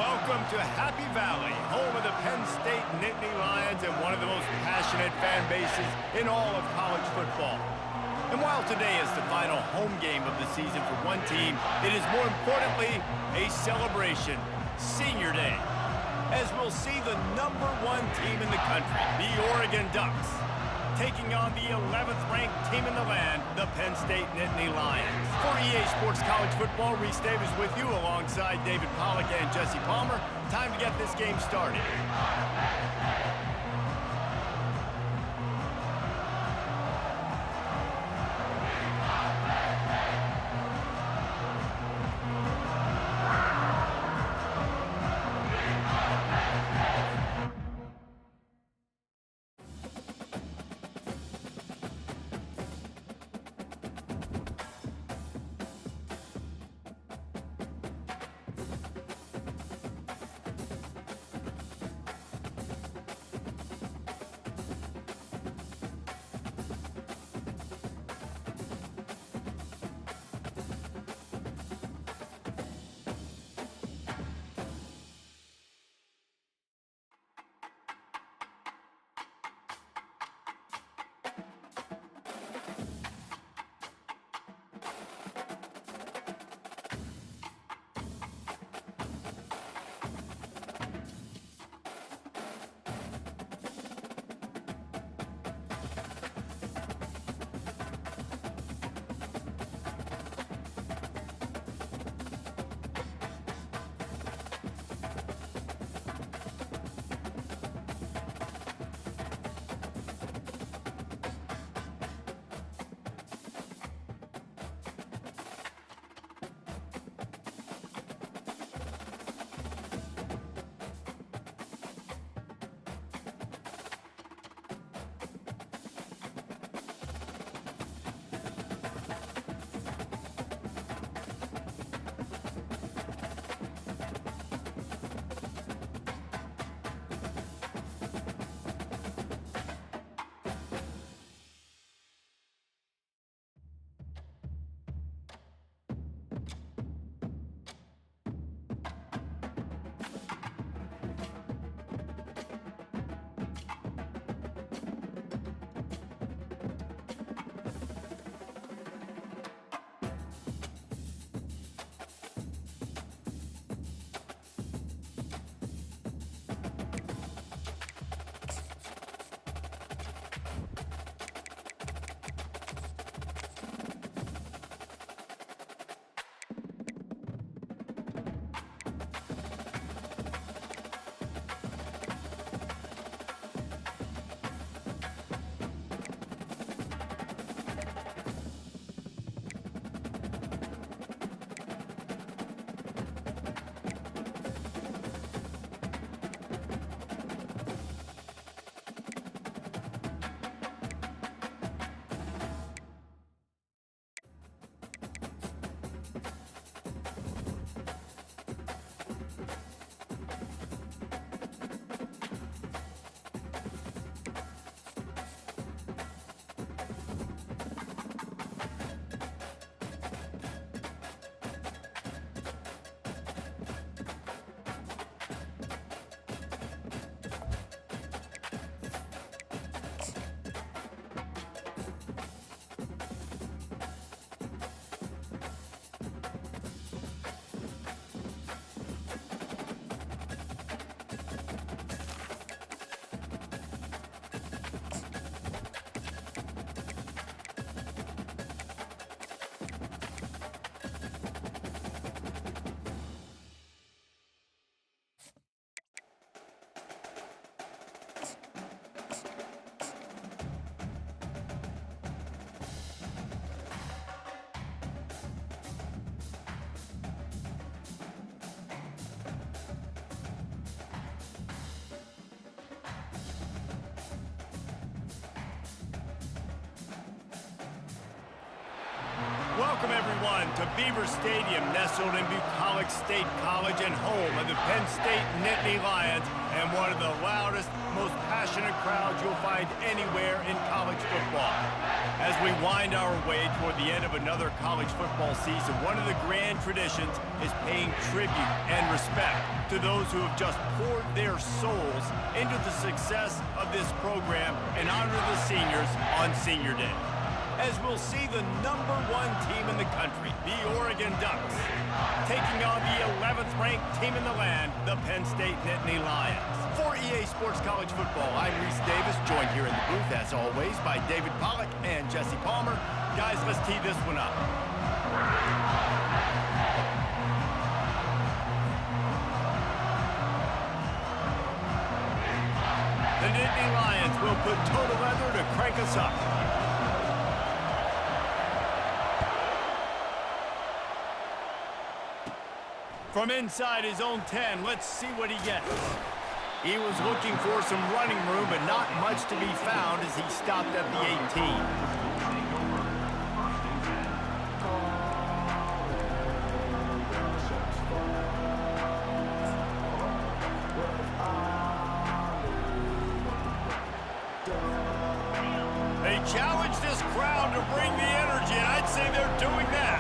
welcome to Happy Valley, home of the Penn State Nittany Lions and one of the most passionate fan bases in all of college football. And while today is the final home game of the season for one team, it is more importantly a celebration, Senior Day, as we'll see the #1 team in the country, the Oregon Ducks, taking on the 11th ranked team in the land, the Penn State Nittany Lions. For EA Sports College Football, Reese Davis with you alongside David Pollack and Jesse Palmer. Time to get this game started. Welcome, everyone, to Beaver Stadium, nestled in Bucolic State College and home of the Penn State Nittany Lions. And one of the loudest, most passionate crowds you'll find anywhere in college football. As we wind our way toward the end of another college football season, one of the grand traditions is paying tribute and respect to those who have just poured their souls into the success of this program and honor the seniors on Senior Day. As we'll see the #1 team in the country, the Oregon Ducks, taking on the 11th ranked team in the land, the Penn State Nittany Lions. For EA Sports College Football, I'm Reese Davis, joined here in the booth, as always, by David Pollack and Jesse Palmer. Guys, let's tee this one up. The Nittany Lions will put total leather to crank us up. From inside his own 10, let's see what he gets. He was looking for some running room, but not much to be found as he stopped at the 18. They challenge this crowd to bring the energy, and I'd say they're doing that.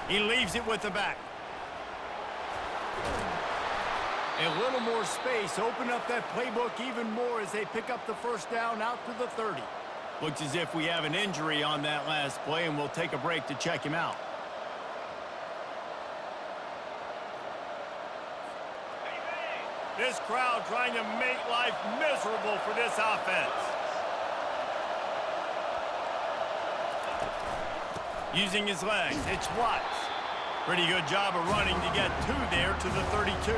He leaves it with the back. A little more space, open up that playbook even more as they pick up the first down out to the 30. Looks as if we have an injury on that last play, and we'll take a break to check him out. This crowd trying to make life miserable for this offense. Using his legs, it's Watts. Pretty good job of running to get two there to the 32.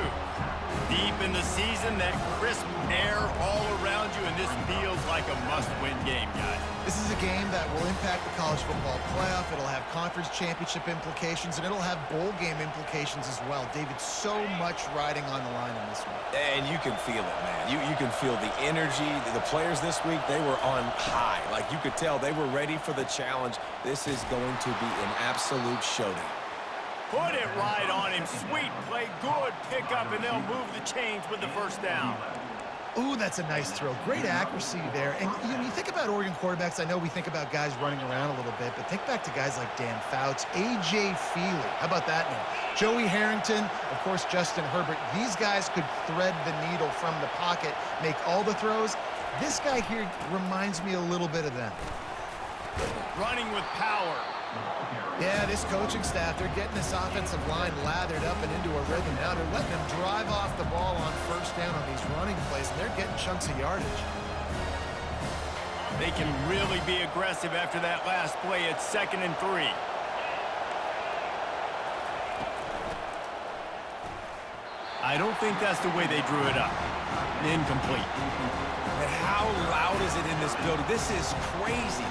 Deep in the season, that crisp air all around you, and this feels like a must-win game, guys. This is a game that will impact the college football playoff. It'll have conference championship implications, and it'll have bowl game implications as well. David, so much riding on the line in this one. And you can feel it, man. You can feel the energy. The players this week, they were on high. Like, you could tell they were ready for the challenge. This is going to be an absolute showdown. Put it right on him. Sweet play, good pickup, and they'll move the chains with the first down. Ooh, that's a nice throw. Great accuracy there. And you think about Oregon quarterbacks, I know we think about guys running around a little bit, but think back to guys like Dan Fouts, A.J. Feely. How about that name? Joey Harrington, of course, Justin Herbert. These guys could thread the needle from the pocket, make all the throws. This guy here reminds me a little bit of them. Running with power. Yeah, this coaching staff, they're getting this offensive line lathered up and into a rhythm. Now they're letting them drive off the ball on first down on these running plays, and they're getting chunks of yardage. They can really be aggressive after that last play. It's 2nd and 3. I don't think that's the way they drew it up. Incomplete. And how loud is it in this building? This is crazy.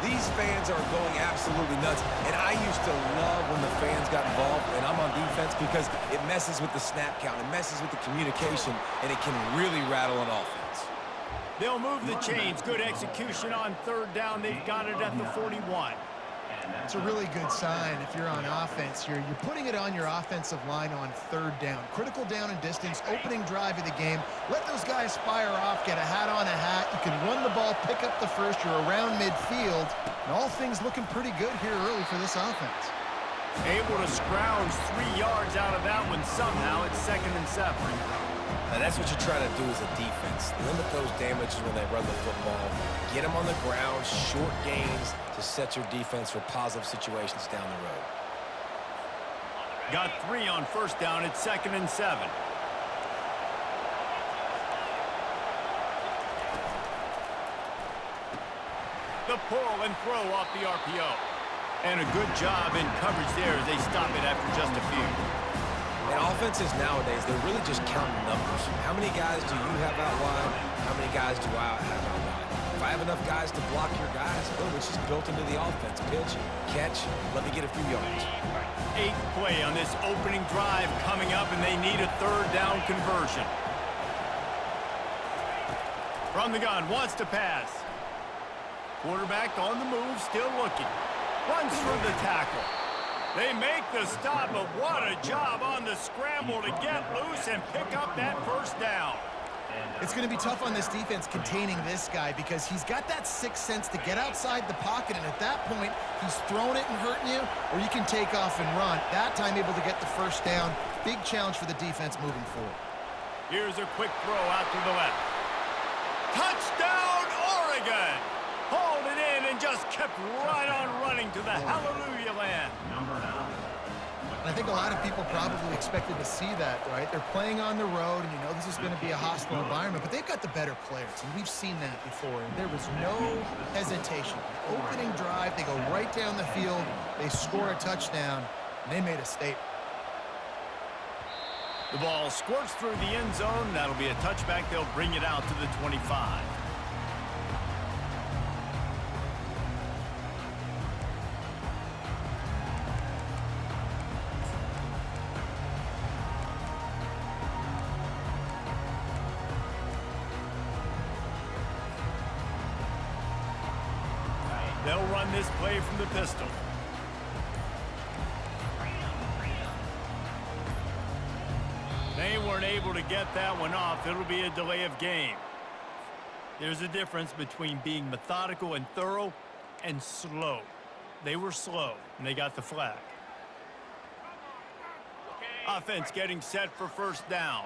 These fans are going absolutely nuts. And I used to love when the fans got involved, and I'm on defense, because it messes with the snap count. It messes with the communication, and it can really rattle an offense. They'll move the chains. Good execution on 3rd down. They've got it at the 41. It's a really good sign if you're on offense here. You're putting it on your offensive line on 3rd down. Critical down and distance, opening drive of the game. Let those guys fire off, get a hat on a hat. You can run the ball, pick up the first. You're around midfield. And all things looking pretty good here early for this offense. Able to scrounge 3 yards out of that one somehow. It's 2nd and 7. And that's what you're trying to do as a defense. Limit those damages when they run the football. Get them on the ground, short gains to set your defense for positive situations down the road. Got 3 on first down. It's 2nd and 7. The pull and throw off the RPO. And a good job in coverage there as they stop it after just a few. And offenses nowadays, they're really just counting numbers. How many guys do you have out wide? How many guys do I have out wide? If I have enough guys to block your guys, boom, it's just built into the offense. Pitch, catch, let me get a few yards. 8th play on this opening drive coming up, and they need a 3rd down conversion. From the gun, wants to pass. Quarterback on the move, still looking. Runs through the tackle. They make the stop, but what a job on the scramble to get loose and pick up that first down. It's going to be tough on this defense containing this guy because he's got that sixth sense to get outside the pocket, and at that point, he's throwing it and hurting you, or you can take off and run. That time able to get the first down. Big challenge for the defense moving forward. Here's a quick throw out to the left. Touchdown, Oregon! Hauled it in and just kept right on running to the hallelujah land. And I think a lot of people probably expected to see that, right? They're playing on the road, and you know this is going to be a hostile environment, but they've got the better players, and we've seen that before. And there was no hesitation. The opening drive, they go right down the field, they score a touchdown, and they made a statement. The ball squirts through the end zone. That'll be a touchback. They'll bring it out to the 25. They'll run this play from the pistol. They weren't able to get that one off. It'll be a delay of game. There's a difference between being methodical and thorough and slow. They were slow, and they got the flag. Offense getting set for first down.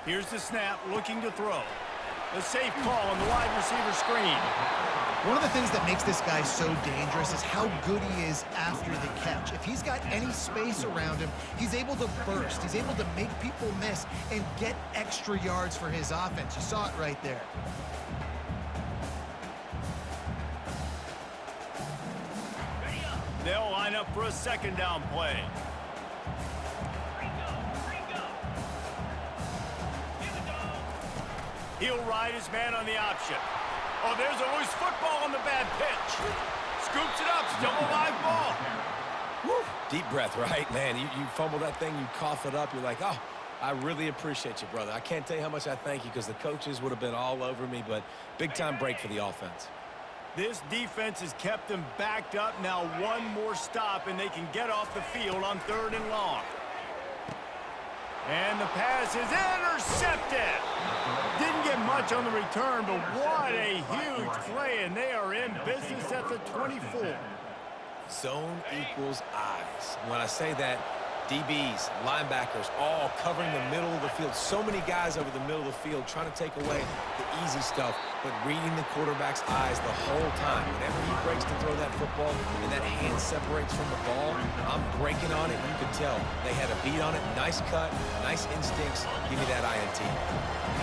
Here's the snap, looking to throw. A safe call on the wide receiver screen. One of the things that makes this guy so dangerous is how good he is after the catch. If he's got any space around him, he's able to burst. He's able to make people miss and get extra yards for his offense. You saw it right there. They'll line up for a second down play. He'll ride his man on the option. Oh, there's a loose football on the bad pitch. Scoops it up, still a live ball. Woo. Deep breath, right? Man, you fumble that thing, you cough it up, you're like, oh, I really appreciate you, brother. I can't tell you how much I thank you because the coaches would have been all over me, but big-time break for the offense. This defense has kept them backed up. Now one more stop, and they can get off the field on 3rd and long. And the pass is intercepted. Didn't get much on the return, but what a huge play, and they are in business at the 24. Zone equals eyes. When I say that, DBs, linebackers, all covering the middle of the field. So many guys over the middle of the field trying to take away the easy stuff, but reading the quarterback's eyes the whole time. Whenever he breaks to throw that football and that hand separates from the ball, I'm breaking on it. You could tell they had a beat on it. Nice cut, nice instincts. Give me that INT.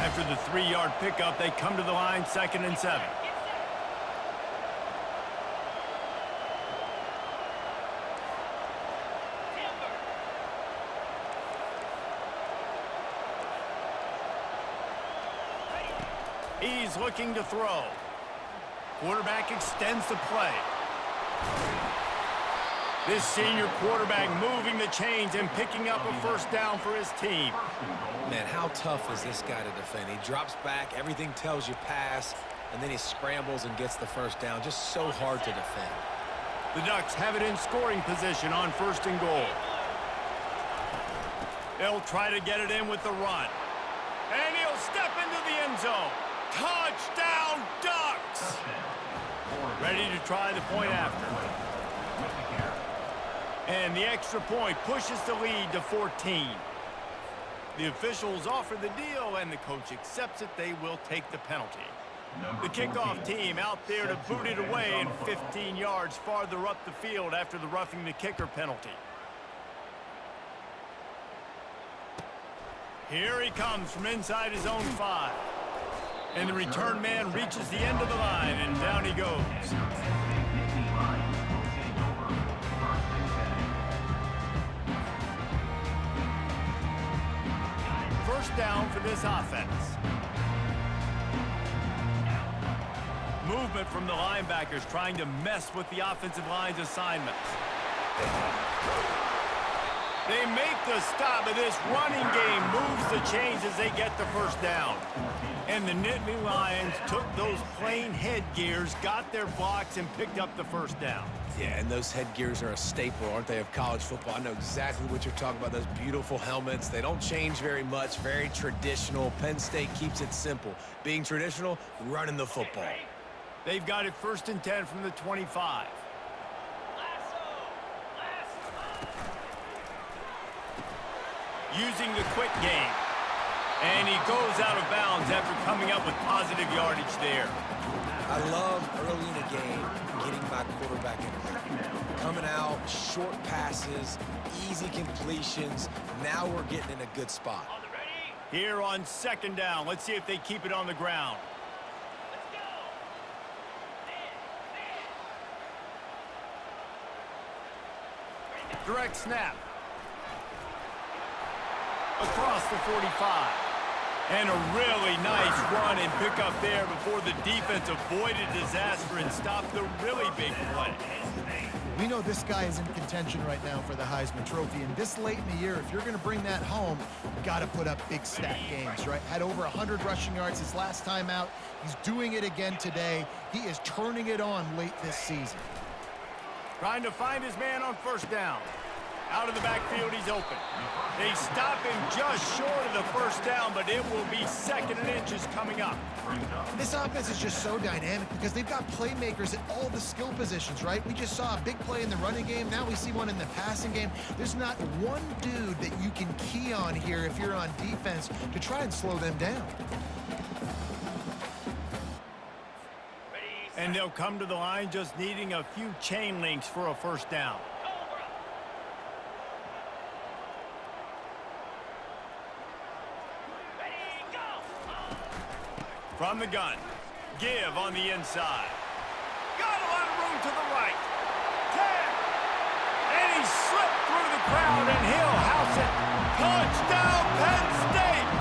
After the 3-yard pickup, they come to the line, 2nd and 7. He's looking to throw. Quarterback extends the play. This senior quarterback moving the chains and picking up a first down for his team. Man, how tough is this guy to defend? He drops back, everything tells you pass, and then he scrambles and gets the first down. Just so hard to defend. The Ducks have it in scoring position on 1st and goal. They'll try to get it in with the run. And he'll step into the end zone. Touchdown, Ducks! Ready to try the point after. And the extra point pushes the lead to 14. The officials offer the deal, and the coach accepts it. They will take the penalty. The kickoff team out there to boot it away and 15 yards farther up the field after the roughing the kicker penalty. Here he comes from inside his own 5. And the return man reaches the end of the line, and down he goes. First down for this offense. Movement from the linebackers trying to mess with the offensive line's assignments. They make the stop, but this running game moves the chains as they get the first down. And the Nittany Lions took those plain headgears, got their blocks, and picked up the first down. Yeah, and those headgears are a staple, aren't they, of college football? I know exactly what you're talking about, those beautiful helmets. They don't change very much, very traditional. Penn State keeps it simple. Being traditional, running the football. They've got it 1st and 10 from the 25. Using the quick game. And he goes out of bounds after coming up with positive yardage there. I love early in a game getting my quarterback in a rhythm. Coming out, short passes, easy completions. Now we're getting in a good spot. Here on 2nd down, let's see if they keep it on the ground. Direct snap. Across the 45. And a really nice run and pickup there before the defense avoided disaster and stopped the really big play. We know this guy is in contention right now for the Heisman Trophy, and this late in the year, if you're going to bring that home, you've got to put up big stat games, right? Had over 100 rushing yards his last time out. He's doing it again today. He is turning it on late this season. Trying to find his man on 1st down. Out of the backfield, he's open. They stop him just short of the 1st down, but it will be 2nd and inches coming up. This offense is just so dynamic because they've got playmakers at all the skill positions, right? We just saw a big play in the running game. Now we see one in the passing game. There's not one dude that you can key on here if you're on defense to try and slow them down. And they'll come to the line just needing a few chain links for a 1st down. From the gun, give on the inside. Got a lot of room to the right. 10. And he slipped through the crowd, and he'll house it. Touchdown, Penn State!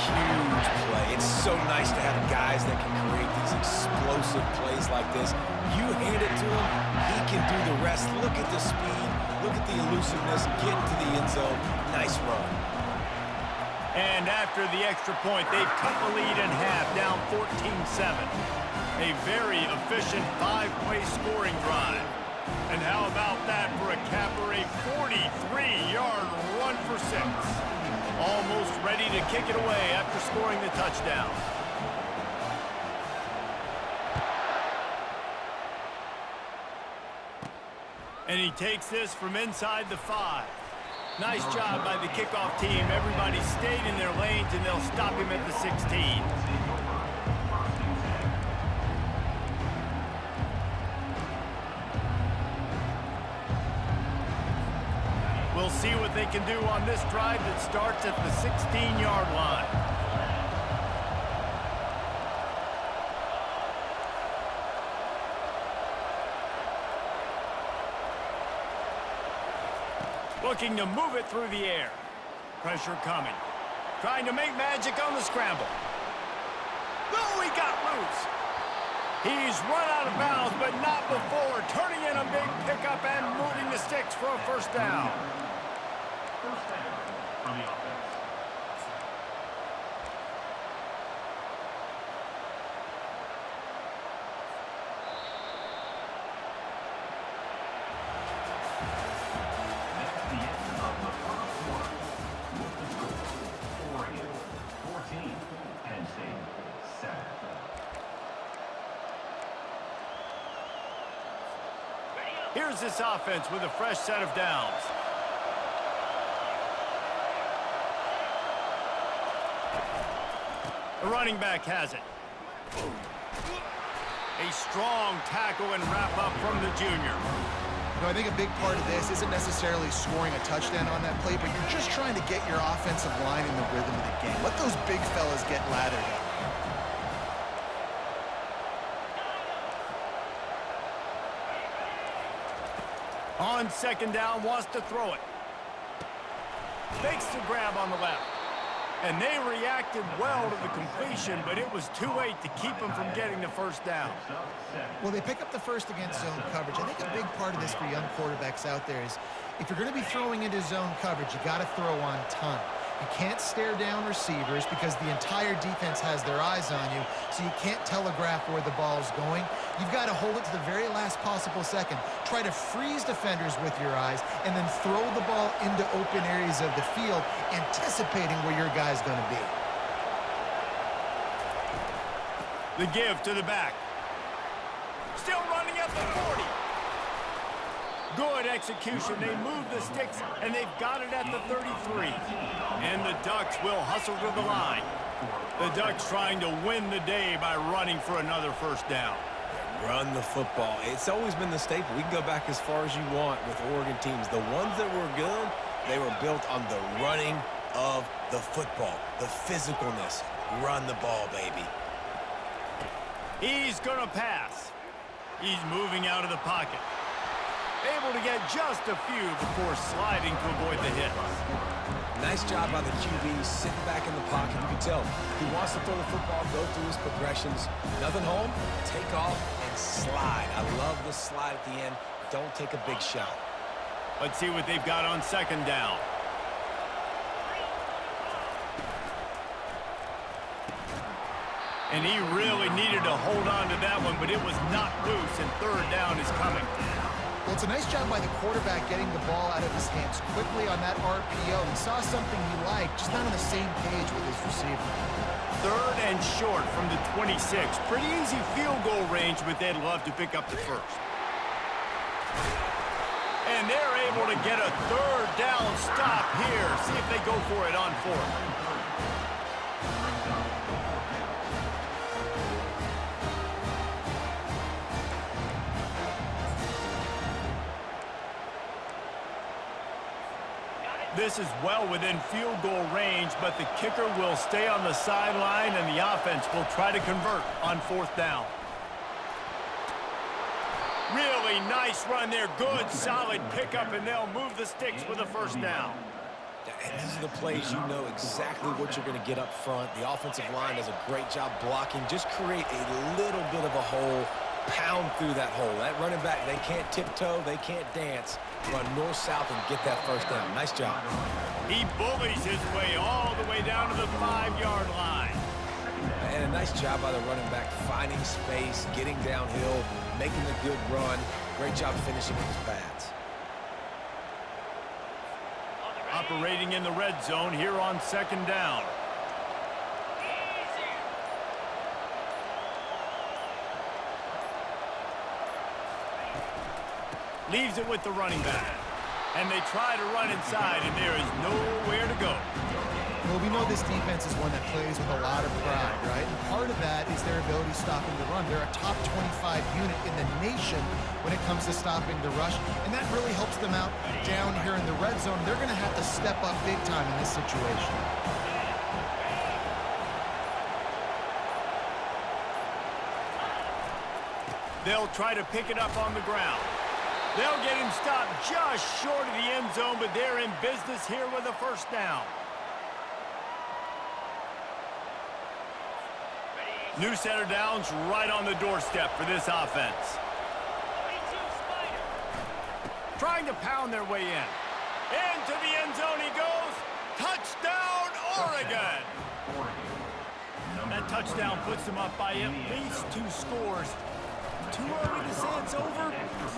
Huge play. It's so nice to have guys that can create these explosive plays like this. You hand it to him, he can do the rest. Look at the speed. Look at the elusiveness. Get to the end zone. Nice run. And after the extra point, they've cut the lead in half, down 14-7. A very efficient 5-play scoring drive. And how about that for a capper, a 43-yard run for 6. Almost ready to kick it away after scoring the touchdown. And he takes this from inside the 5. Nice job by the kickoff team. Everybody stayed in their lanes, and they'll stop him at the 16. We'll see what they can do on this drive that starts at the 16-yard line. Looking to move it through the air. Pressure coming. Trying to make magic on the scramble. Oh, he got loose. He's run out of bounds, but not before. Turning in a big pickup and moving the sticks for a 1st down. First down from the offense. Here's this offense with a fresh set of downs. The running back has it. A strong tackle and wrap up from the junior. You know, I think a big part of this isn't necessarily scoring a touchdown on that play, but you're just trying to get your offensive line in the rhythm of the game. Let those big fellas get lathered up. On 2nd down, wants to throw it. Makes the grab on the left. And they reacted well to the completion, but it was too late to keep them from getting the 1st down. Well, they pick up the first against zone coverage. I think a big part of this for young quarterbacks out there is If you're going to be throwing into zone coverage, you got to throw on time. You can't stare down receivers because the entire defense has their eyes on you, so you can't telegraph where the ball's going. You've got to hold it to the very last possible second. Try to freeze defenders with your eyes and then throw the ball into open areas of the field, anticipating where your guy's going to be. The give to the back. Still running at the 40. Good execution. They move the sticks, and they've got it at the 33. And the Ducks will hustle to the line. The Ducks trying to win the day by running for another first down. Run the football. It's always been the staple. We can go back as far as you want with Oregon teams. The ones that were good, they were built on the running of the football, the physicalness. Run the ball, baby. He's going to pass. He's moving out of the pocket. Able to get just a few before sliding to avoid the hits. Nice job by the QB, sitting back in the pocket. You can tell he wants to throw the football, go through his progressions. Nothing home, take off, and slide. I love the slide at the end. Don't take a big shot. Let's see what they've got on second down. And he really needed to hold on to that one, but it was not loose, and third down is coming. Well, it's a nice job by the quarterback getting the ball out of his hands quickly on that RPO. He saw something he liked, just not on the same page with his receiver. Third and short from the 26. Pretty easy field goal range, but they'd love to pick up the first. And they're able to get a third down stop here. See if they go for it on fourth. This is well within field goal range, but the kicker will stay on the sideline, and the offense will try to convert on fourth down. Really nice run there. Good, solid pickup, and they'll move the sticks with a first down. And these are the plays you know exactly what you're going to get up front. The offensive line does a great job blocking. Just create a little bit of a hole, pound through that hole. That running back, they can't tiptoe, they can't dance. Run north-south and get that first down. Nice job. He bullies his way all the way down to the 5-yard line. And a nice job by the running back, finding space, getting downhill, making a good run. Great job finishing with his pads. Operating in the red zone here on second down. Leaves it with the running back. And they try to run inside, and there is nowhere to go. Well, we know this defense is one that plays with a lot of pride, right? And part of that is their ability stopping the run. They're a top 25 unit in the nation when it comes to stopping the rush, and that really helps them out down here in the red zone. They're going to have to step up big time in this situation. They'll try to pick it up on the ground. They'll get him stopped just short of the end zone, but they're in business here with a first down. New set of downs right on the doorstep for this offense. Trying to pound their way in. Into the end zone he goes. Touchdown, Oregon! That touchdown puts them up by at least 2 scores. Too early to say it's over?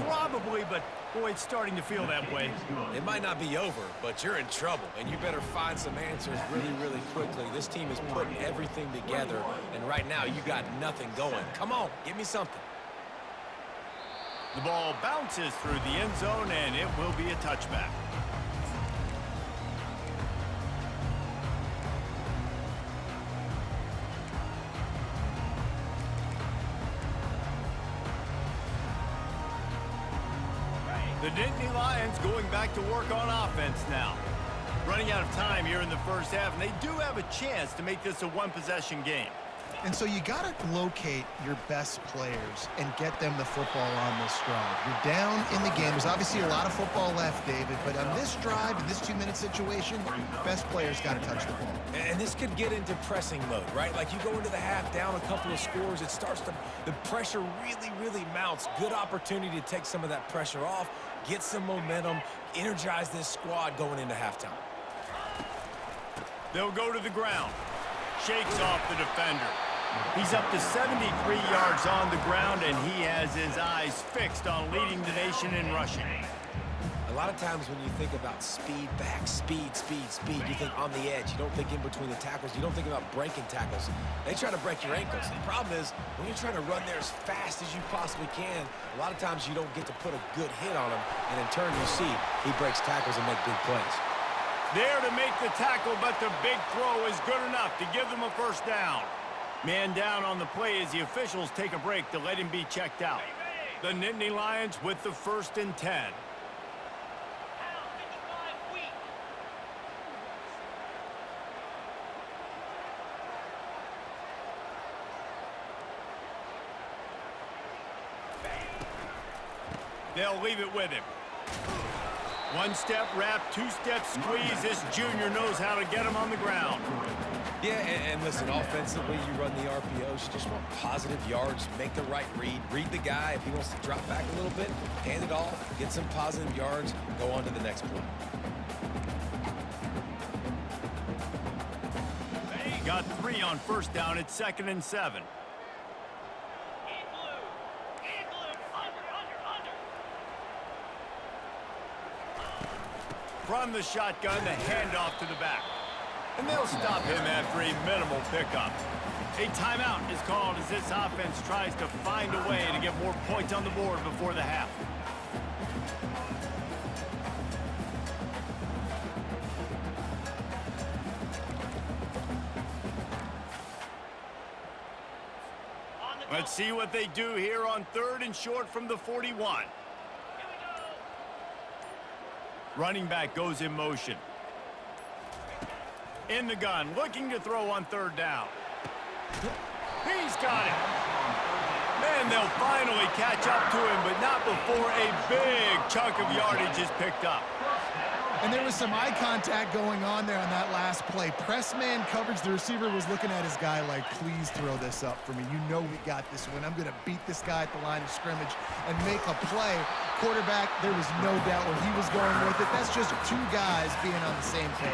Probably, but boy, it's starting to feel that way. It might not be over, but you're in trouble, and you better find some answers really, really quickly. This team is putting everything together, and right now you got nothing going. Come on, give me something. The ball bounces through the end zone, and it will be a touchback. The Nittany Lions going back to work on offense now. Running out of time here in the first half, and they do have a chance to make this a one-possession game. And so you got to locate your best players and get them the football on this drive. You're down in the game. There's obviously a lot of football left, David, but on this drive, in this 2-minute situation, best players got to touch the ball. And this could get into pressing mode, right? Like you go into the half down a couple of scores, it starts to, the pressure really mounts. Good opportunity to take some of that pressure off, get some momentum, energize this squad going into halftime. They'll go to the ground. Shakes off the defender. He's up to 73 yards on the ground, and he has his eyes fixed on leading the nation in rushing. A lot of times when you think about speed back, speed, you think on the edge. You don't think in between the tackles. You don't think about breaking tackles. They try to break your ankles. The problem is when you're trying to run there as fast as you possibly can, a lot of times you don't get to put a good hit on him, and in turn you see he breaks tackles and make big plays. There to make the tackle, but the big throw is good enough to give them a first down. Man down on the play as the officials take a break to let him be checked out. The Nittany Lions with the 1st and 10. They'll leave it with him. 1-step wrap, 2-step squeeze. This junior knows how to get him on the ground. Yeah, and listen, offensively, you run the RPOs. You just want positive yards, make the right read the guy. If he wants to drop back a little bit, hand it off, get some positive yards, go on to the next play. Got 3 on first down. It's 2nd and 7. From the shotgun, the handoff to the back. And they'll stop him after a minimal pickup. A timeout is called as this offense tries to find a way to get more points on the board before the half. Let's see what they do here on 3rd and short from the 41. Running back goes in motion. In the gun, looking to throw on 3rd down. He's got it. Man, they'll finally catch up to him, but not before a big chunk of yardage is picked up. And there was some eye contact going on there on that last play. Press man coverage, the receiver was looking at his guy like, please throw this up for me. You know we got this one. I'm going to beat this guy at the line of scrimmage and make a play. Quarterback, there was no doubt where he was going with it. That's just 2 guys being on the same page.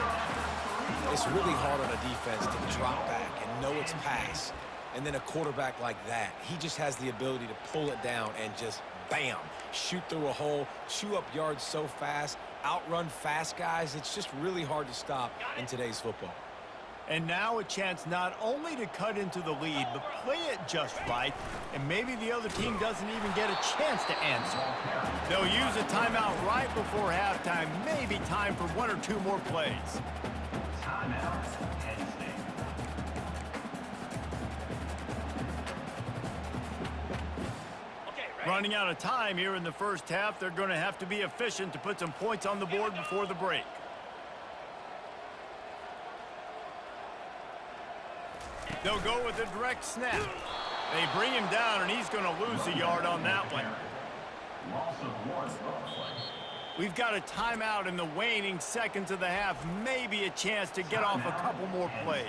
It's really hard on a defense to drop back and know it's pass. And then a quarterback like that, he just has the ability to pull it down and just, bam, shoot through a hole, chew up yards so fast, outrun fast guys. It's just really hard to stop in today's football. And now a chance not only to cut into the lead, but play it just right, and maybe the other team doesn't even get a chance to answer. They'll use a timeout right before halftime, maybe time for 1 or 2 more plays. Timeout, Penn State. Running out of time here in the first half, they're going to have to be efficient to put some points on the board before the break. They'll go with a direct snap. They bring him down, and he's going to lose a yard on that one. Loss of 1 play. We've got a timeout in the waning seconds of the half. Maybe a chance to get off a couple more plays.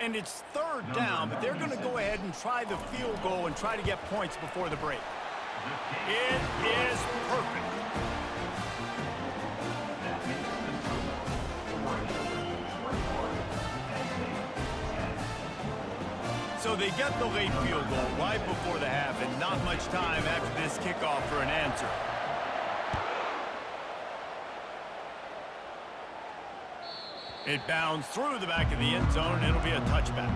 And it's 3rd down, but they're going to go ahead and try the field goal and try to get points before the break. It is perfect. So they get the late field goal right before the half, and not much time after this kickoff for an answer. It bounds through the back of the end zone, and it'll be a touchback.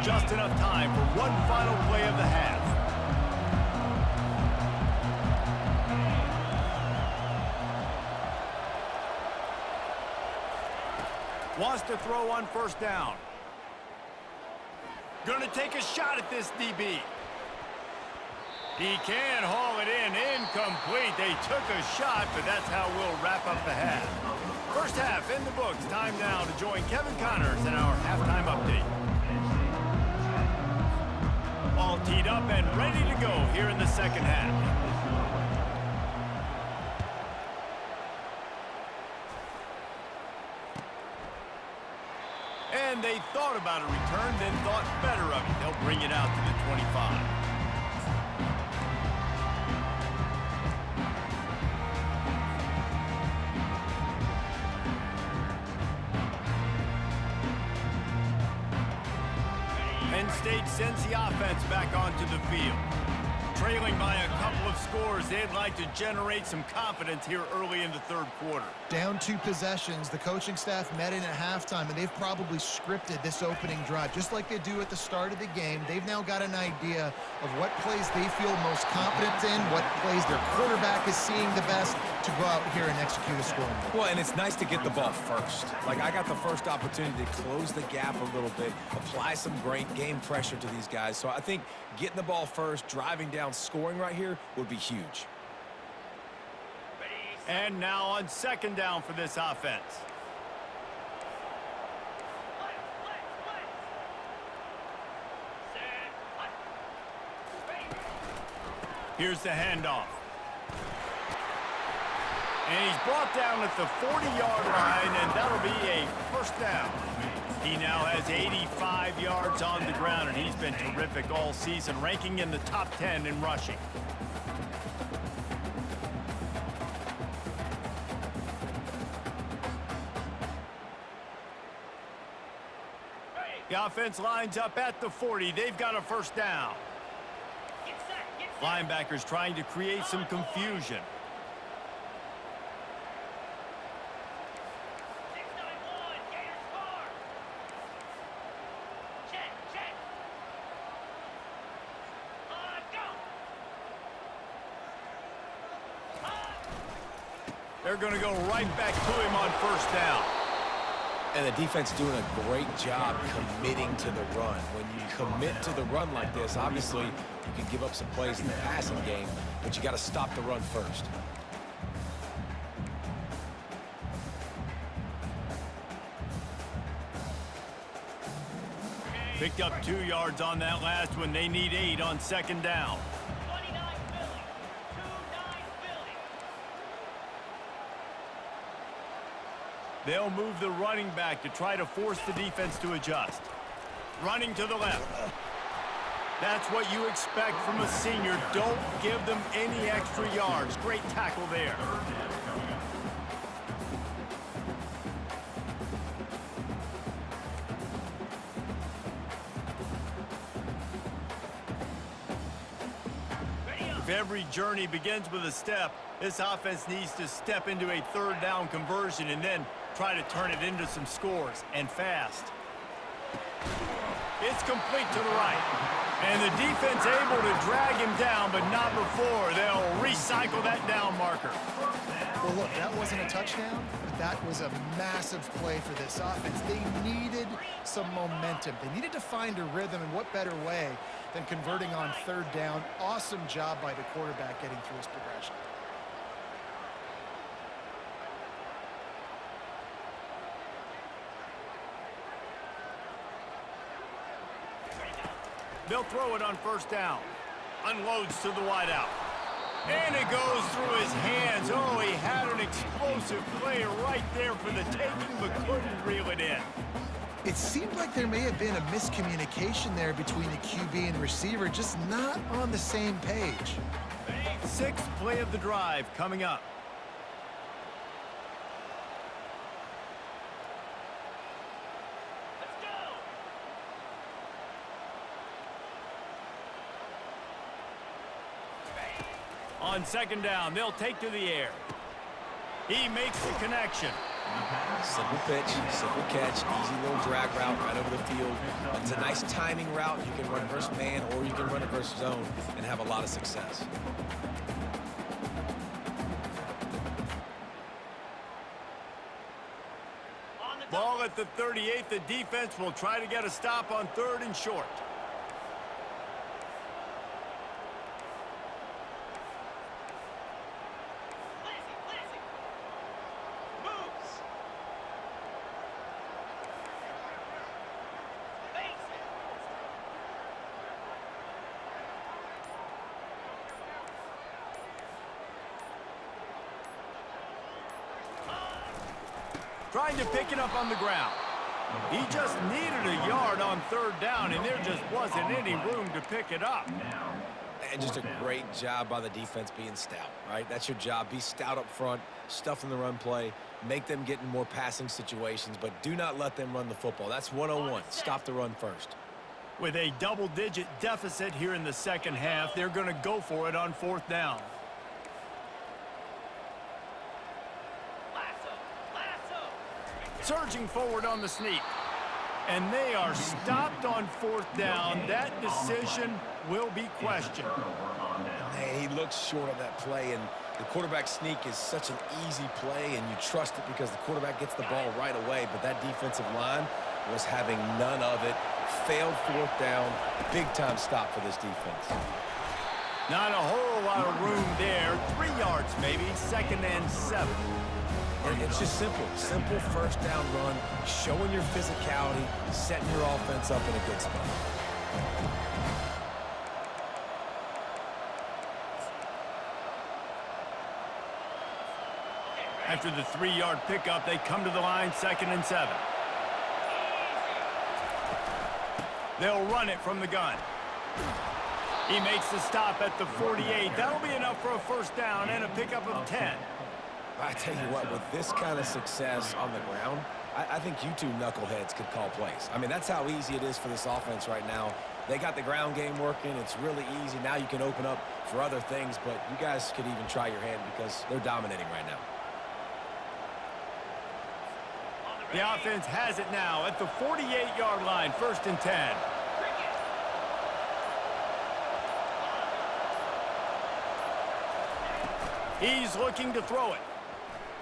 Just enough time for one final play of the half. Wants to throw on first down. Gonna take a shot at this DB. He can haul it in. Incomplete. They took a shot, but that's how we'll wrap up the half. First half in the books. Time now to join Kevin Connors in our halftime update. All teed up and ready to go here in the second half. And they thought about a return, then thought better of it. They'll bring it out to the 25. Penn State sends the offense back onto the field. Trailing by a couple of scores, they'd like to generate some confidence here early in the third quarter. Down 2 possessions, the coaching staff met in at halftime, and they've probably scripted this opening drive. Just like they do at the start of the game, they've now got an idea of what plays they feel most confident in, what plays their quarterback is seeing the best to go out here and execute a scoring goal. Well, and it's nice to get the ball first. Like, I got the first opportunity to close the gap a little bit, apply some great game pressure to these guys. So I think getting the ball first, driving down, scoring right here would be huge. And now on second down for this offense. Here's the handoff. And he's brought down at the 40-yard line, and that'll be a first down. He now has 85 yards on the ground, and he's been terrific all season, ranking in the top 10 in rushing. The offense lines up at the 40. They've got a first down. Linebackers trying to create some confusion. They're going to go right back to him on first down. And the defense doing a great job committing to the run. When you commit to the run like this, obviously you can give up some plays in the passing game, but you got to stop the run first. Picked up 2 yards on that last one. They need 8 on second down. They'll move the running back to try to force the defense to adjust. Running to the left. That's what you expect from a senior. Don't give them any extra yards. Great tackle there. If every journey begins with a step, this offense needs to step into a third down conversion and then try to turn it into some scores, and fast. It's complete to the right. And the defense able to drag him down, but not before. They'll recycle that down marker. Well, look, that wasn't a touchdown, but that was a massive play for this offense. They needed some momentum. They needed to find a rhythm, and what better way than converting on third down. Awesome job by the quarterback getting through his progression. They'll throw it on first down. Unloads to the wideout. And it goes through his hands. Oh, he had an explosive play right there for the taking, but couldn't reel it in. It seemed like there may have been a miscommunication there between the QB and receiver, just not on the same page. Sixth play of the drive coming up. On second down, they'll take to the air. He makes the connection. Simple pitch, simple catch, easy little drag route right over the field. It's a nice timing route. You can run it versus man or you can run it versus zone and have a lot of success. Ball at the 38. The defense will try to get a stop on 3rd and short. Trying to pick it up on the ground. He just needed a yard on 3rd down, and there just wasn't any room to pick it up. And just a great job by the defense being stout, right? That's your job. Be stout up front, stuff in the run play, make them get in more passing situations, but do not let them run the football. That's 101. Stop the run first. With a double-digit deficit here in the 2nd half, they're going to go for it on 4th down. Surging forward on the sneak. And they are stopped on 4th down. That decision will be questioned. Hey, he looks short on that play, and the quarterback sneak is such an easy play, and you trust it because the quarterback gets the ball right away, but that defensive line was having none of it. Failed 4th down. Big-time stop for this defense. Not a whole lot of room there. 3 yards maybe, 2nd and 7. And it's just simple. Simple 1st down run, showing your physicality, setting your offense up in a good spot. After the 3-yard pickup, they come to the line, 2nd and 7. They'll run it from the gun. He makes the stop at the 48. That'll be enough for a 1st down and a pickup of 10. I tell you what, with this kind of success on the ground, I think you two knuckleheads could call plays. I mean, that's how easy it is for this offense right now. They got the ground game working. It's really easy. Now you can open up for other things, but you guys could even try your hand because they're dominating right now. The offense has it now at the 48-yard line, 1st and 10. He's looking to throw it.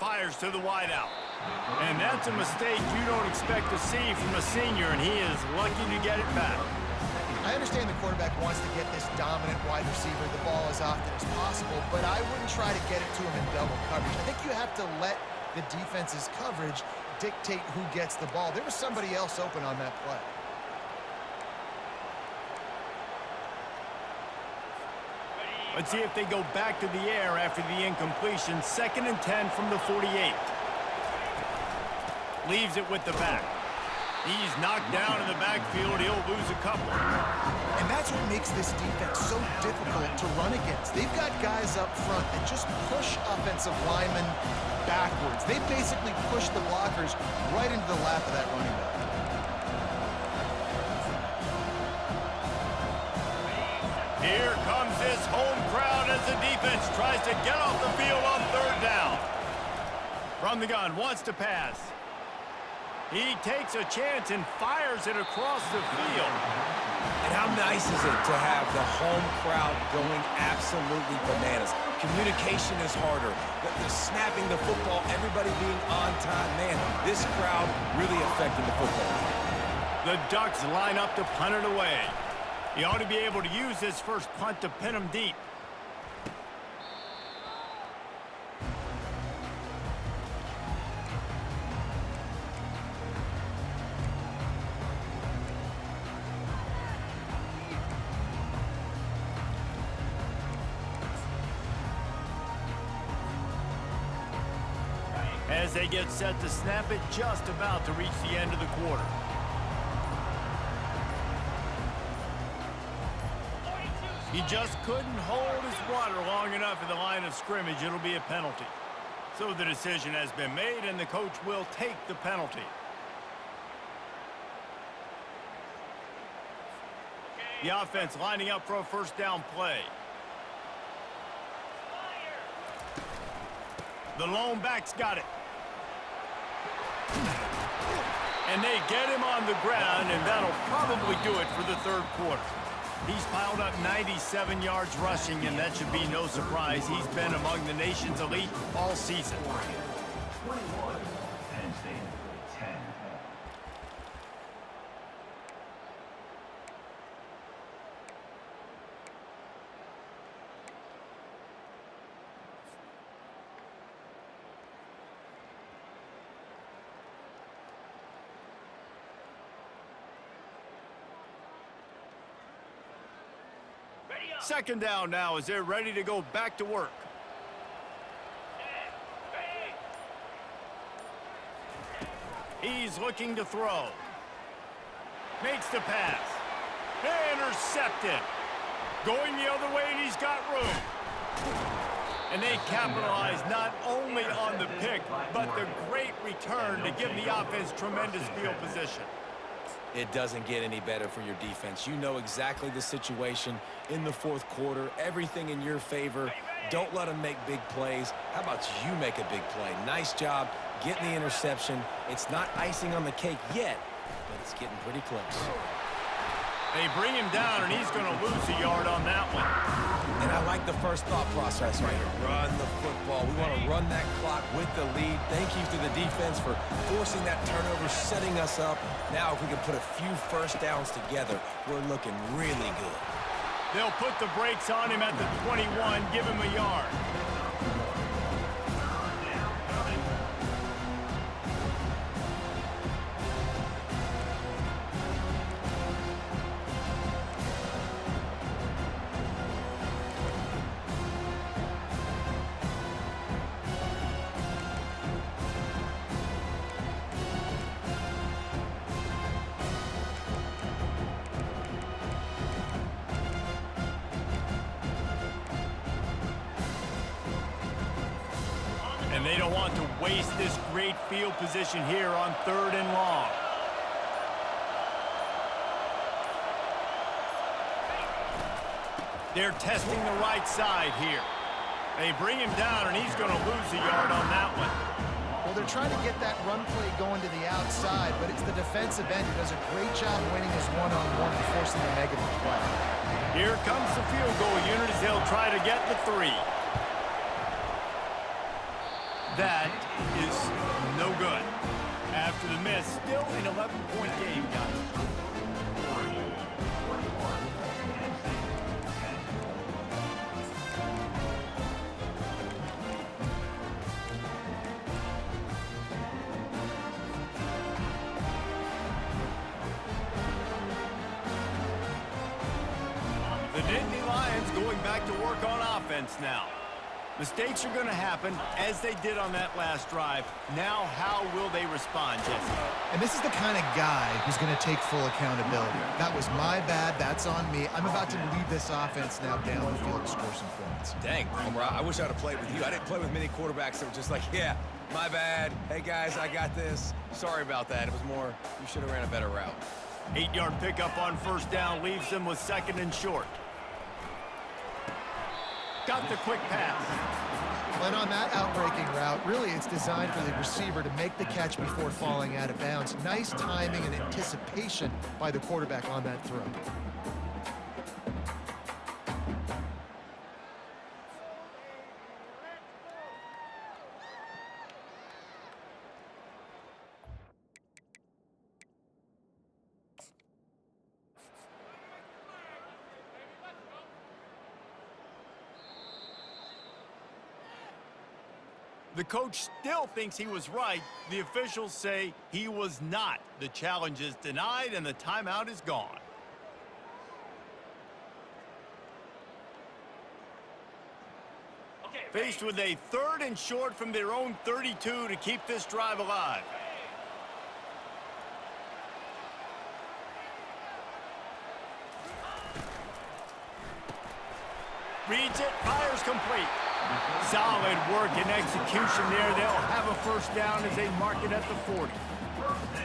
Fires to the wideout. And that's a mistake you don't expect to see from a senior, and he is lucky to get it back. I understand the quarterback wants to get this dominant wide receiver the ball as often as possible, but I wouldn't try to get it to him in double coverage. I think you have to let the defense's coverage dictate who gets the ball. There was somebody else open on that play. Let's see if they go back to the air after the incompletion. 2nd and 10 from the 48. Leaves it with the back. He's knocked down in the backfield. He'll lose a couple. And that's what makes this defense so difficult to run against. They've got guys up front that just push offensive linemen backwards. They basically push the blockers right into the lap of that running back. Here comes this home crowd as the defense tries to get off the field on 3rd down. From the gun, wants to pass. He takes a chance and fires it across the field. And how nice is it to have the home crowd going absolutely bananas? Communication is harder. The snapping the football, everybody being on time. Man, this crowd really affecting the football. The Ducks line up to punt it away. He ought to be able to use his first punt to pin him deep. As they get set to snap it, just about to reach the end of the quarter. He just couldn't hold his water long enough at the line of scrimmage. It'll be a penalty. So the decision has been made, and the coach will take the penalty. The offense lining up for a 1st down play. The lone back's got it. And they get him on the ground, and that'll probably do it for the 3rd quarter. He's piled up 97 yards rushing, and that should be no surprise. He's been among the nation's elite all season. 21, Penn State 10. Second down now as they're ready to go back to work. He's looking to throw. Makes the pass. Intercepted. Going the other way, and he's got room. And they capitalize not only on the pick, but the great return to give the offense tremendous field position. It doesn't get any better for your defense. You know exactly the situation in the fourth quarter. Everything in your favor. Don't let them make big plays. How about you make a big play? Nice job getting the interception. It's not icing on the cake yet, but it's getting pretty close. They bring him down, and he's going to lose a yard on that one. And I like the first thought process right here. Run the football. We want to run that clock with the lead. Thank you to the defense for forcing that turnover, setting us up. Now, if we can put a few first downs together, we're looking really good. They'll put the brakes on him at the 21, give him a yard. And they don't want to waste this great field position here on 3rd and long. They're testing the right side here. They bring him down, and he's going to lose a yard on that one. Well, they're trying to get that run play going to the outside, but it's the defensive end who does a great job winning his one-on-one and forcing the negative play. Here comes the field goal unit as they'll try to get the 3. That is no good. After the miss, still an 11-point game, guys. The Nittany Lions going back to work on offense now. Mistakes are going to happen, as they did on that last drive. Now, how will they respond, Jesse? And this is the kind of guy who's going to take full accountability. That was my bad. That's on me. I'm about to lead this offense now down the field and score some points. Dang, Homer, I wish I'd have played with you. I didn't play with many quarterbacks that were just like, yeah, my bad. Hey, guys, I got this. Sorry about that. It was more, you should have ran a better route. 8-yard pickup on first down leaves them with 2nd and short. Got the quick pass. And on that outbreaking route, really it's designed for the receiver to make the catch before falling out of bounds. Nice timing and anticipation by the quarterback on that throw. The coach still thinks he was right. The officials say he was not. The challenge is denied, and the timeout is gone. Faced with a 3rd and short from their own 32 to keep this drive alive. Reads it, fires complete. Solid work and execution there. They'll have a first down as they mark it at the 40.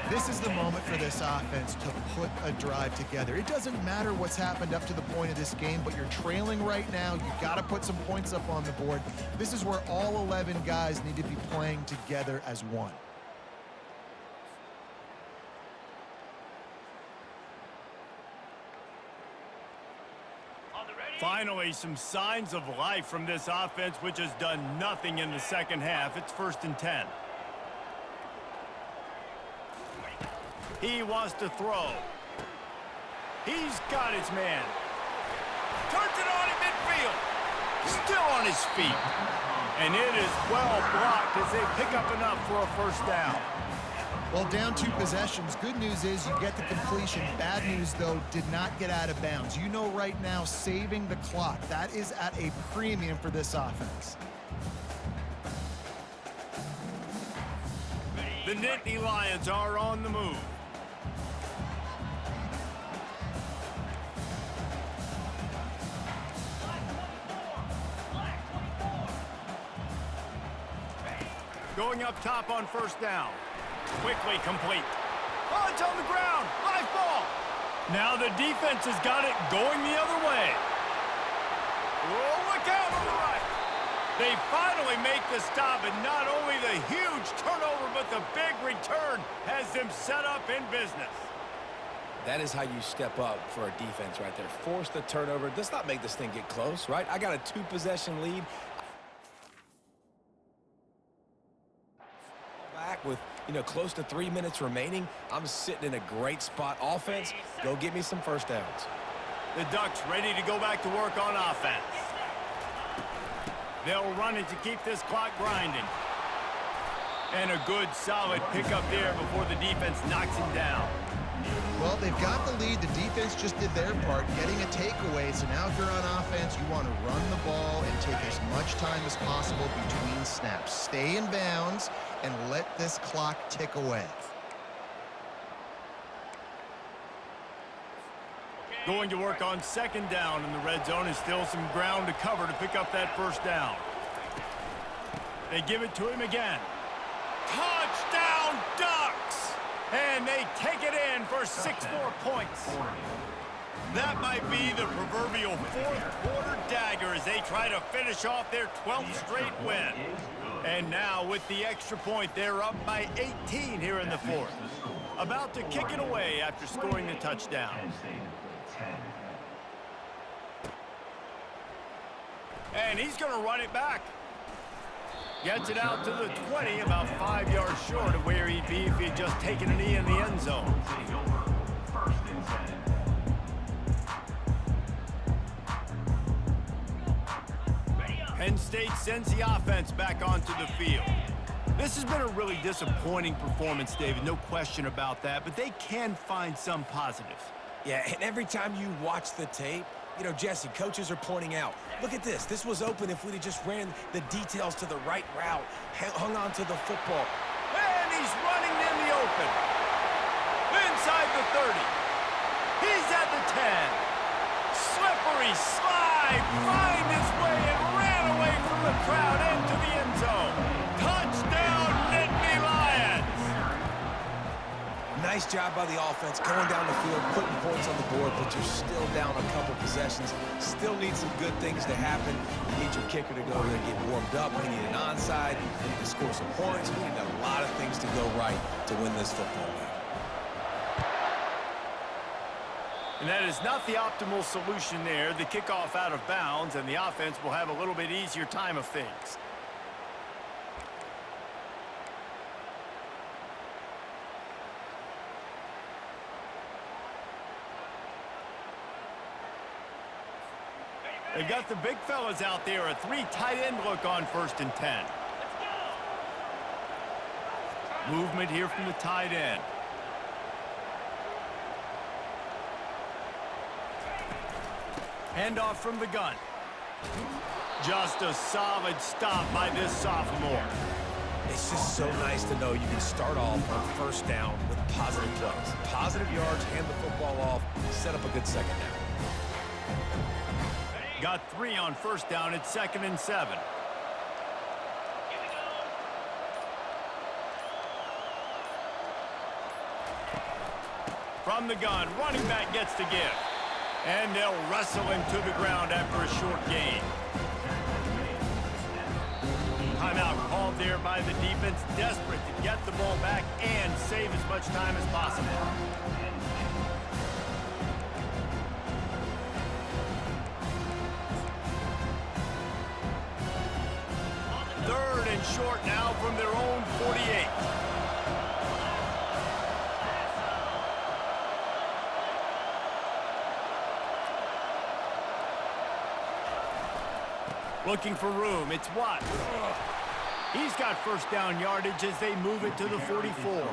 This is the moment for this offense to put a drive together. It doesn't matter what's happened up to the point of this game, but you're trailing right now. You got to put some points up on the board. This is where all 11 guys need to be playing together as one. Finally, some signs of life from this offense, which has done nothing in the second half. It's 1st and 10. He wants to throw. He's got his man. Turns it on in midfield. Still on his feet. And it is well blocked as they pick up enough for a first down. Well, down 2 possessions. Good news is you get the completion. Bad news, though, did not get out of bounds. You know right now, saving the clock, that is at a premium for this offense. The Nittany Lions are on the move. Going up top on first down. Quickly complete. Oh, it's on the ground. Live ball. Now the defense has got it going the other way. Oh, look out on the right. They finally make the stop, and not only the huge turnover, but the big return has them set up in business. That is how you step up for a defense right there. Force the turnover. Let's not make this thing get close, right? I got a 2-possession lead. Back with, close to 3 minutes remaining. I'm sitting in a great spot. Offense, go get me some first downs. The Ducks ready to go back to work on offense. They'll run it to keep this clock grinding. And a good, solid pickup there before the defense knocks him down. Well, they've got the lead. The defense just did their part, getting a takeaway. So now if you're on offense, you want to run the ball and take as much time as possible between snaps. Stay in bounds and let this clock tick away. Going to work on second down in the red zone. Is still some ground to cover to pick up that first down. They give it to him again. Touchdown, Ducks! And they take it in for 6 more points. That might be the proverbial fourth-quarter dagger as they try to finish off their 12th straight win. And now with the extra point, they're up by 18 here in the fourth. About to kick it away after scoring the touchdown. And he's going to run it back. Gets it out to the 20, about 5 yards short of where he'd be if he'd just taken a knee in the end zone. Penn State sends the offense back onto the field. This has been a really disappointing performance, David, no question about that, but they can find some positives. Yeah, and every time you watch the tape, Jesse, coaches are pointing out, look at this. This was open if we'd have just ran the details to the right route, hung on to the football. And he's running in the open. Inside the 30. He's at the 10. Slippery slide. Find his way and ran away from the crowd into the end zone. Touchdown, Nittany Lions. Nice job by the offense, going down the field, putting points on the board, but you're still down a couple possessions. Still need some good things to happen. You need your kicker to go there and get warmed up. We need an onside. We need to score some points. We need a lot of things to go right to win this football game. And that is not the optimal solution there. The kickoff out of bounds, and the offense will have a little bit easier time of things. They've got the big fellas out there, a 3 tight end look on 1st and 10. Movement here from the tight end. Handoff from the gun. Just a solid stop by this sophomore. It's just so nice to know you can start off on first down with positive plays. Positive yards, hand the football off, set up a good second down. Got 3 on first down at 2nd and 7. From the gun, running back gets to give. And they'll wrestle him to the ground after a short gain. Timeout called there by the defense, desperate to get the ball back and save as much time as possible. Third and short now from their own 48. Looking for room, it's Watts. He's got first down yardage as they move it to the 44.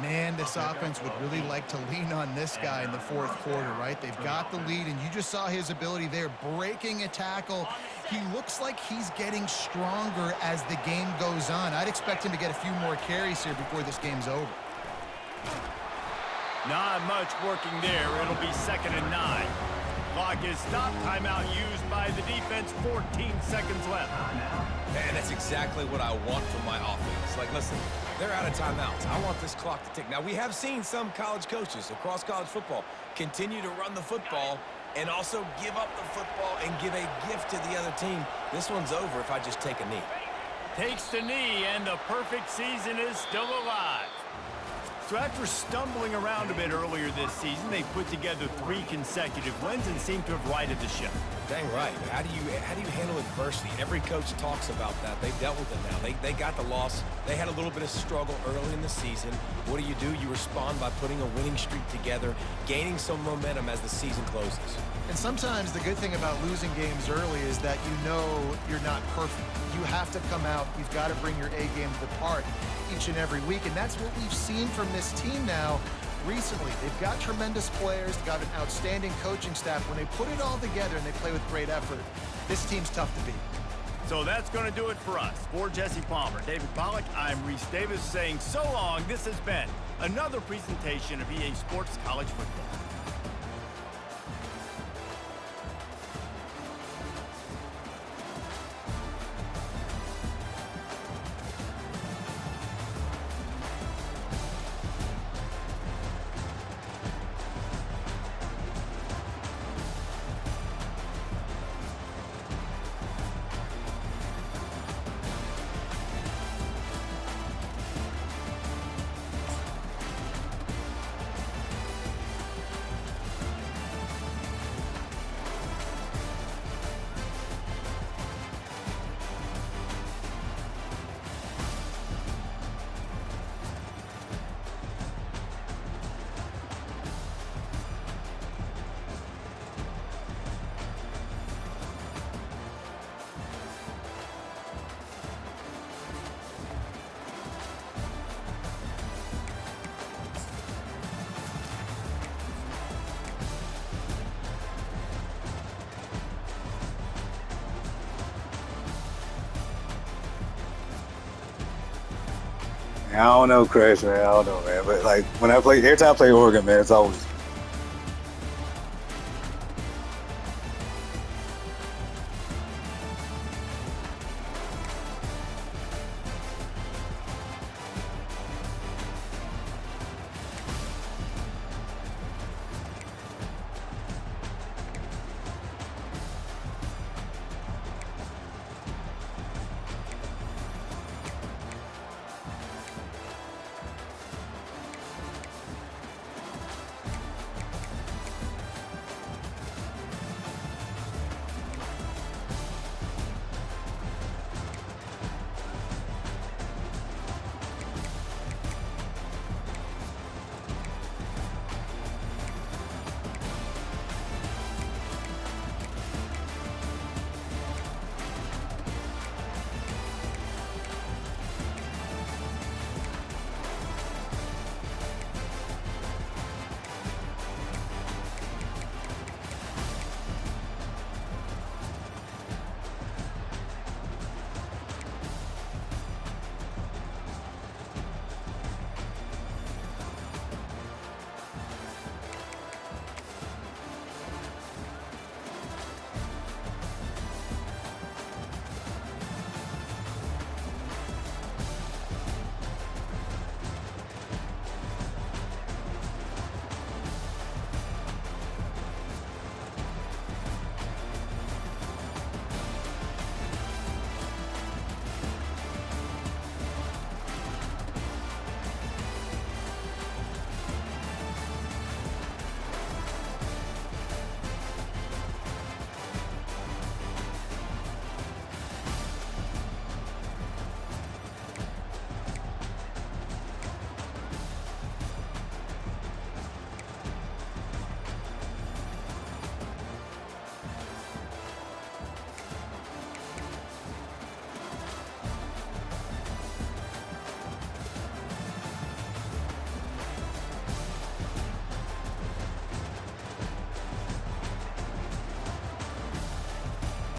Man, this offense would really like to lean on this guy in the fourth quarter, right? They've got the lead, and you just saw his ability there, breaking a tackle. He looks like he's getting stronger as the game goes on. I'd expect him to get a few more carries here before this game's over. Not much working there. It'll be 2nd and 9. Clock is stopped. Timeout used by the defense. 14 seconds left. And that's exactly what I want from my offense. Like, listen, they're out of timeouts. I want this clock to tick. Now, we have seen some college coaches across college football continue to run the football and also give up the football and give a gift to the other team. This one's over if I just take a knee. Takes the knee, and the perfect season is still alive. So after stumbling around a bit earlier this season, they put together 3 consecutive wins and seem to have righted the ship. Dang right. How do you handle adversity? Every coach talks about that. They've dealt with it now. They got the loss. They had a little bit of struggle early in the season. What do? You respond by putting a winning streak together, gaining some momentum as the season closes. And sometimes the good thing about losing games early is that you know you're not perfect. You have to come out. You've got to bring your A game to the part each and every week, and that's what we've seen from this team now recently. They've got tremendous players, they've got an outstanding coaching staff. When they put it all together and they play with great effort, this team's tough to beat. So that's going to do it for us. For Jesse Palmer, David Pollack, I'm Reese Davis saying so long. This has been another presentation of EA Sports College Football. I don't know, Chris, man. I don't know, man. But like when every time I play Oregon, man, it's always